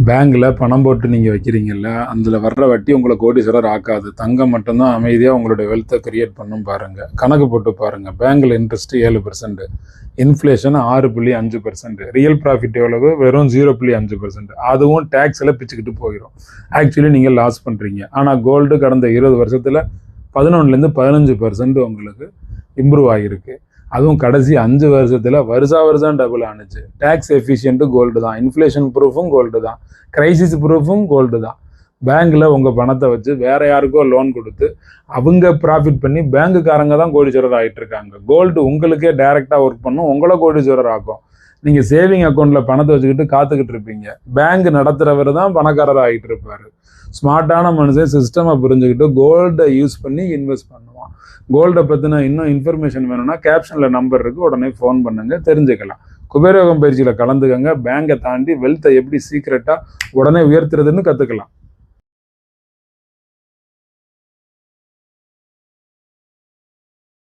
பேங்க்ல பணம் போட்டு நீங்க வைக்கிறீங்கல்ல, அதுல வர்ற வட்டி உங்களை கோடீஸ்வரர் ஆக்காது. தங்கம் மட்டும்தான் அமைதியா உங்களுடைய வெல்த்தை கிரியேட் பண்ணும் பாருங்க. கணக்கு போட்டு பாருங்க. பேங்க்ல இன்ட்ரெஸ்ட் 7%, இன்ஃப்ளேஷன் 6.5%, ரியல் ப்ராஃபிட் எவ்வளவு? வெறும் 0.5%. அதுவும் டேக்ஸ்ல பிச்சுக்கிட்டு போயிடும். ஆக்சுவலி நீங்க லாஸ் பண்றீங்க. ஆனா கோல்டு கடந்த 20 வருஷத்துல 11லேருந்து 15% உங்களுக்கு இம்ப்ரூவ் ஆகிருக்கு. அதுவும் கடைசி 5 வருஷத்துல வருஷம் டபுள் ஆனிச்சு. டேக்ஸ் எஃபிஷியன்ட் கோல்டு தான், இன்ஃப்ளேஷன் ப்ரூஃபும் கோல்டு தான், கிரைசிஸ் ப்ரூஃபும் கோல்டு தான். பேங்க்ல உங்க பணத்தை வச்சு வேற யாருக்கோ லோன் கொடுத்து அவங்க ப்ராஃபிட் பண்ணி பேங்குக்காரங்க தான் கோடீஸ்வரர் ஆகிட்டு இருக்காங்க. கோல்டு உங்களுக்கே டைரக்டா ஒர்க் பண்ணும், உங்களை கோடீஸ்வரர் ஆகும். நீங்க சேவிங் அக்கௌண்ட்ல பணத்தை வச்சுக்கிட்டு காத்துக்கிட்டு இருப்பீங்க. பேங்க் நடத்துறவர் தான் பணக்காரர் ஆகிட்டு இருப்பாரு. ஸ்மார்ட்டான மனுஷன் சிஸ்டமை புரிஞ்சுக்கிட்டு கோல்டை யூஸ் பண்ணி இன்வெஸ்ட் பண்ணுவான். கோல்டை பற்றின இன்னும் இன்ஃபர்மேஷன் வேணும்னா கேப்ஷனில் நம்பர் இருக்குது, உடனே ஃபோன் பண்ணுங்க, தெரிஞ்சுக்கலாம். குபேரயோகம் பயிற்சியில் கலந்துக்கங்க. பேங்கை தாண்டி வெல்த்தை எப்படி சீக்கிரட்டாக உடனே உயர்த்துறதுன்னு கற்றுக்கலாம்.